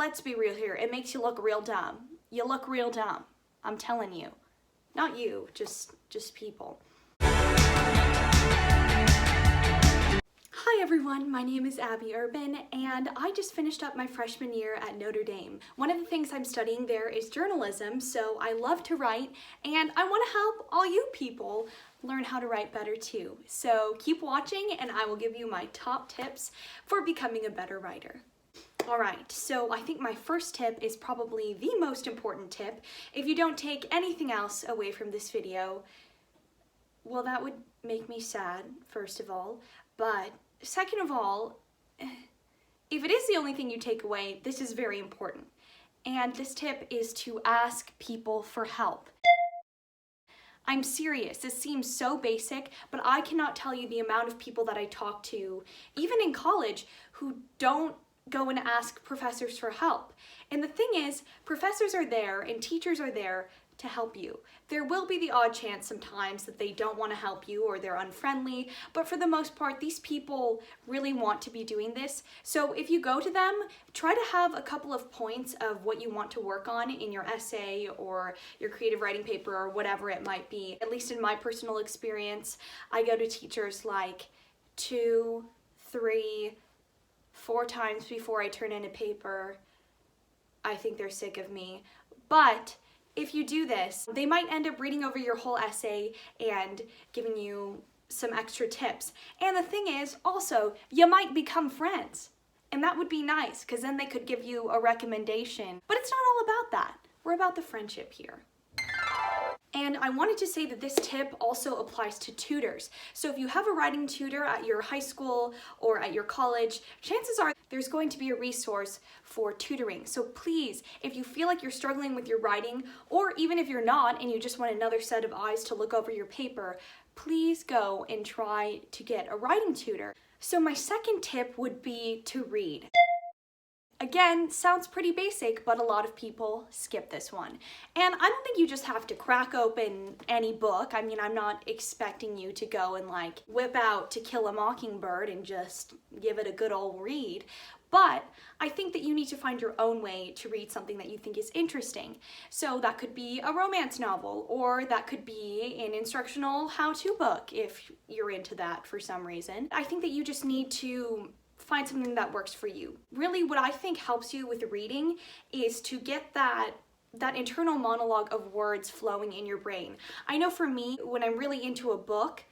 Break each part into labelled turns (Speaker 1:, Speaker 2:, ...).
Speaker 1: let's be real here. It makes you look real dumb. You look real dumb. I'm telling you. Not you, just people. Hi everyone, my name is Abby Urban, and I just finished up my freshman year at Notre Dame. One of the things I'm studying there is journalism, so I love to write, and I want to help all you people learn how to write better too. So keep watching, and I will give you my top tips for becoming a better writer. Alright, so I think my first tip is probably the most important tip. If you don't take anything else away from this video, well, that would make me sad, first of all, but second of all, if it is the only thing you take away, this is very important. And this tip is to ask people for help. I'm serious, this seems so basic, but I cannot tell you the amount of people that I talk to, even in college, who don't go and ask professors for help. And the thing is, professors are there and teachers are there to help you. There will be the odd chance sometimes that they don't want to help you or they're unfriendly, but for the most part, these people really want to be doing this. So if you go to them, try to have a couple of points of what you want to work on in your essay or your creative writing paper or whatever it might be. At least in my personal experience, I go to teachers like 2, 3, 4 times before I turn in a paper. I think they're sick of me. But if you do this, they might end up reading over your whole essay and giving you some extra tips. And the thing is, also, you might become friends. And that would be nice, because then they could give you a recommendation. But it's not all about that. We're about the friendship here. And I wanted to say that this tip also applies to tutors. So if you have a writing tutor at your high school or at your college, chances are there's going to be a resource for tutoring. So please, if you feel like you're struggling with your writing, or even if you're not and you just want another set of eyes to look over your paper, please go and try to get a writing tutor. So my second tip would be to read. Again, sounds pretty basic, but a lot of people skip this one. And I don't think you just have to crack open any book. I mean, I'm not expecting you to go and like whip out To Kill a Mockingbird and just give it a good old read. But I think that you need to find your own way to read something that you think is interesting. So that could be a romance novel, or that could be an instructional how-to book if you're into that for some reason. I think that you just need to find something that works for you. Really, what I think helps you with reading is to get that internal monologue of words flowing in your brain. I know for me, when I'm really into a book,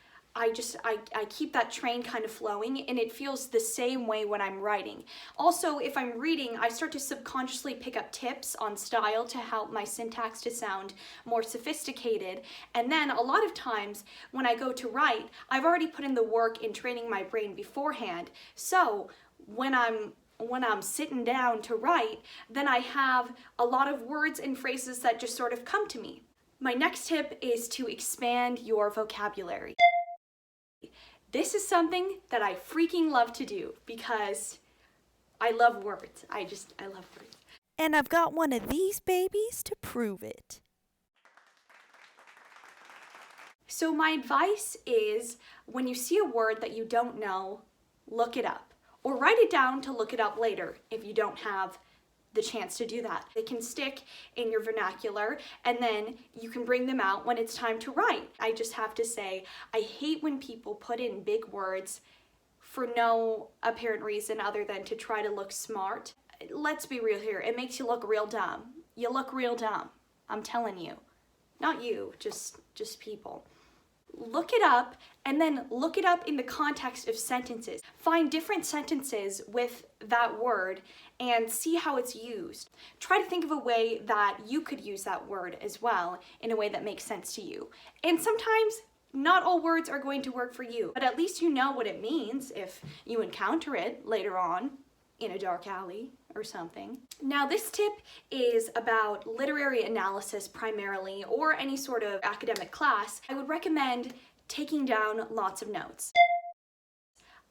Speaker 1: I keep that train kind of flowing, and it feels the same way when I'm writing. Also, if I'm reading, I start to subconsciously pick up tips on style to help my syntax to sound more sophisticated. And then a lot of times when I go to write, I've already put in the work in training my brain beforehand. So when I'm sitting down to write, then I have a lot of words and phrases that just sort of come to me. My next tip is to expand your vocabulary. This is something that I freaking love to do because I love words. I love words.
Speaker 2: And I've got one of these babies to prove it.
Speaker 1: So my advice is, when you see a word that you don't know, look it up. Or write it down to look it up later if you don't have the chance to do that. They can stick in your vernacular, and then you can bring them out when it's time to write. I just have to say, I hate when people put in big words for no apparent reason other than to try to look smart. Let's be real here. It makes you look real dumb. You look real dumb. I'm telling you. Not you, just people. Look it up, and then look it up in the context of sentences. Find different sentences with that word and see how it's used. Try to think of a way that you could use that word as well in a way that makes sense to you. And sometimes not all words are going to work for you, but at least you know what it means if you encounter it later on in a dark alley or something. Now this tip is about literary analysis primarily, or any sort of academic class. I would recommend taking down lots of notes.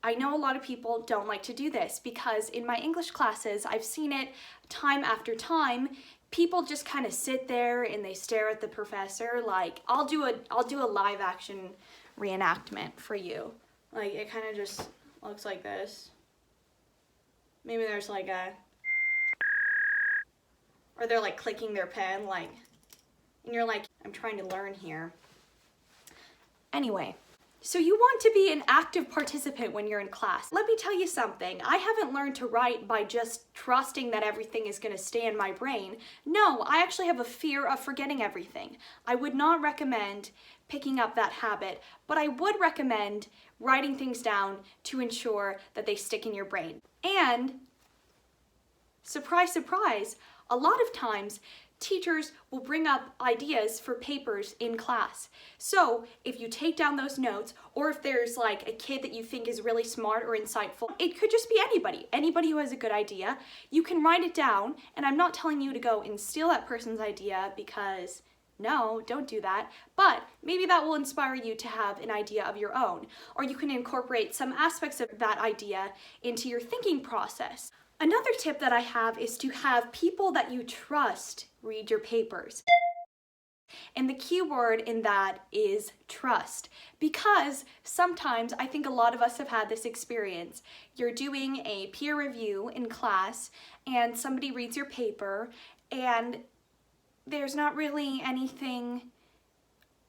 Speaker 1: I know a lot of people don't like to do this because in my English classes, I've seen it time after time. People just kind of sit there and they stare at the professor like, I'll do a live action reenactment for you. Like, it kind of just looks like this. Maybe there's like a Or they're like clicking their pen, like, and you're like, I'm trying to learn here. Anyway, so you want to be an active participant when you're in class. Let me tell you something. I haven't learned to write by just trusting that everything is going to stay in my brain. No, I actually have a fear of forgetting everything. I would not recommend picking up that habit, but I would recommend writing things down to ensure that they stick in your brain. And surprise, surprise, a lot of times teachers will bring up ideas for papers in class. So if you take down those notes, or if there's like a kid that you think is really smart or insightful, it could just be anybody who has a good idea. You can write it down, and I'm not telling you to go and steal that person's idea, because no, don't do that. But maybe that will inspire you to have an idea of your own, or you can incorporate some aspects of that idea into your thinking process. Another tip that I have is to have people that you trust read your papers. And the key word in that is trust, because sometimes I think a lot of us have had this experience. You're doing a peer review in class and somebody reads your paper and there's not really anything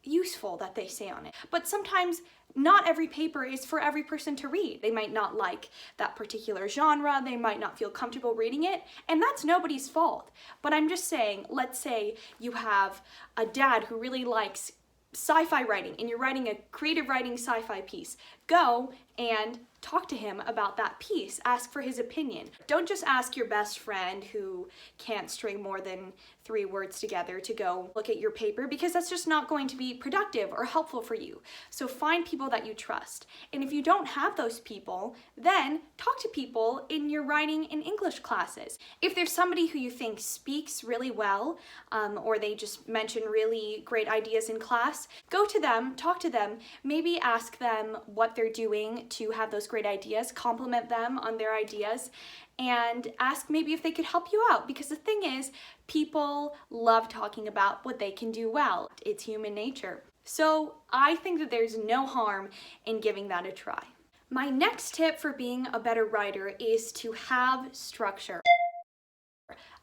Speaker 1: useful that they say on it. But sometimes not every paper is for every person to read. They might not like that particular genre, they might not feel comfortable reading it, and that's nobody's fault. But I'm just saying, let's say you have a dad who really likes sci-fi writing and you're writing a creative writing sci-fi piece. Go and talk to him about that piece. Ask for his opinion. Don't just ask your best friend who can't string more than 3 words together to go look at your paper, because that's just not going to be productive or helpful for you. So find people that you trust. And if you don't have those people, then talk to people in your writing and English classes. If there's somebody who you think speaks really well, or they just mention really great ideas in class, go to them, talk to them, maybe ask them what they're doing to have those great ideas, compliment them on their ideas, and ask maybe if they could help you out, because the thing is, people love talking about what they can do well. It's human nature. So I think that there's no harm in giving that a try. My next tip for being a better writer is to have structure.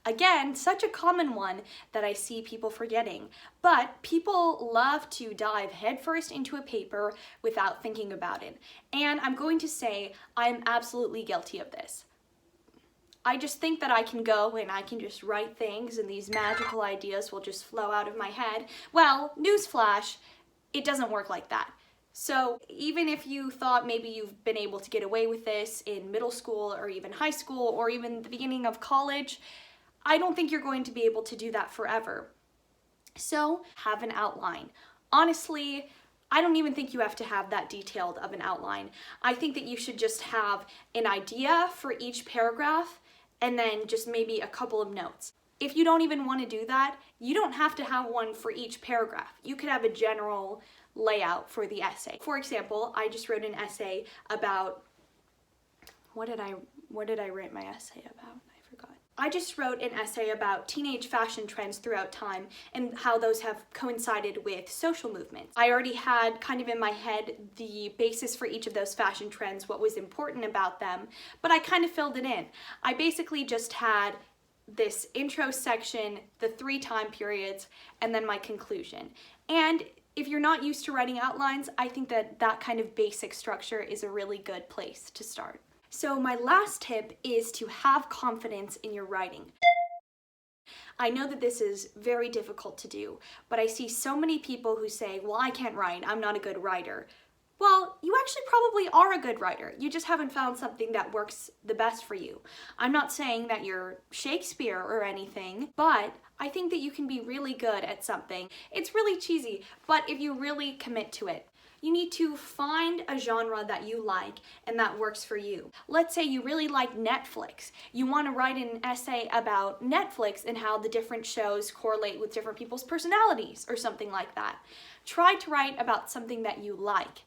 Speaker 1: Again, such a common one that I see people forgetting, but people love to dive headfirst into a paper without thinking about it. And I'm going to say I'm absolutely guilty of this. I just think that I can go and I can just write things and these magical ideas will just flow out of my head. Well, newsflash, it doesn't work like that. So even if you thought maybe you've been able to get away with this in middle school or even high school or even the beginning of college, I don't think you're going to be able to do that forever. So have an outline. Honestly, I don't even think you have to have that detailed of an outline. I think that you should just have an idea for each paragraph and then just maybe a couple of notes. If you don't even want to do that, you don't have to have one for each paragraph. You could have a general layout for the essay. For example, I just wrote an essay about, what did I write my essay about? I forgot. I just wrote an essay about teenage fashion trends throughout time and how those have coincided with social movements. I already had kind of in my head the basis for each of those fashion trends, what was important about them, but I kind of filled it in. I basically just had this intro section, the 3 time periods, and then my conclusion. And if you're not used to writing outlines, I think that that kind of basic structure is a really good place to start. So my last tip is to have confidence in your writing. I know that this is very difficult to do, but I see so many people who say, well, I can't write, I'm not a good writer. Well, you actually probably are a good writer. You just haven't found something that works the best for you. I'm not saying that you're Shakespeare or anything, but I think that you can be really good at something. It's really cheesy, but if you really commit to it, you need to find a genre that you like and that works for you. Let's say you really like Netflix. You want to write an essay about Netflix and how the different shows correlate with different people's personalities or something like that. Try to write about something that you like.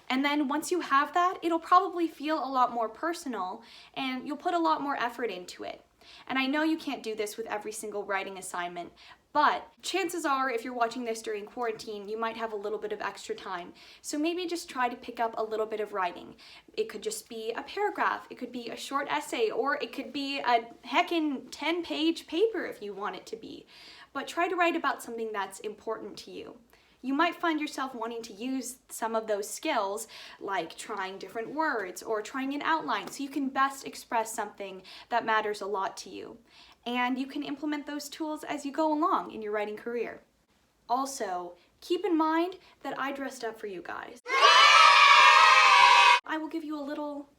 Speaker 1: And then once you have that, it'll probably feel a lot more personal and you'll put a lot more effort into it. And I know you can't do this with every single writing assignment, but chances are if you're watching this during quarantine, you might have a little bit of extra time. So maybe just try to pick up a little bit of writing. It could just be a paragraph, it could be a short essay, or it could be a heckin' 10-page paper if you want it to be. But try to write about something that's important to you. You might find yourself wanting to use some of those skills, like trying different words or trying an outline so you can best express something that matters a lot to you. And you can implement those tools as you go along in your writing career. Also, keep in mind that I dressed up for you guys. I will give you a little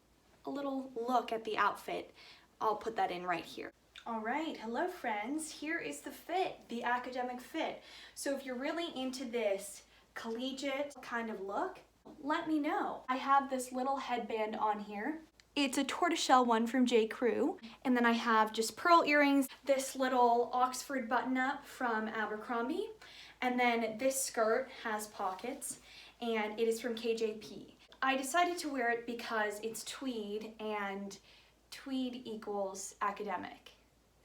Speaker 1: look at the outfit. I'll put that in right here. All right, hello friends. Here is the fit, the academic fit. So if you're really into this collegiate kind of look, let me know. I have this little headband on here. It's a tortoiseshell one from J. Crew. And then I have just pearl earrings, this little Oxford button-up from Abercrombie. And then this skirt has pockets, and it is from KJP. I decided to wear it because it's tweed, and tweed equals academic.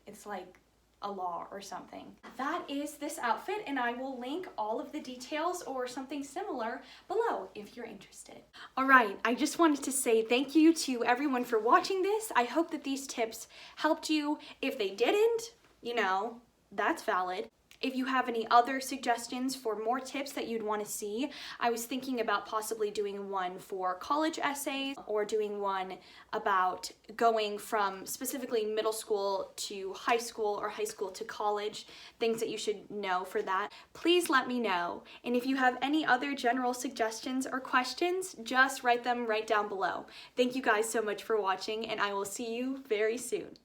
Speaker 1: It's like a law or something. That is this outfit, and I will link all of the details or something similar below if you're interested. All right, I just wanted to say thank you to everyone for watching this. I hope that these tips helped you. If they didn't, you know, that's valid. If you have any other suggestions for more tips that you'd want to see, I was thinking about possibly doing one for college essays or doing one about going from specifically middle school to high school or high school to college, things that you should know for that. Please let me know. And if you have any other general suggestions or questions, just write them right down below. Thank you guys so much for watching, and I will see you very soon.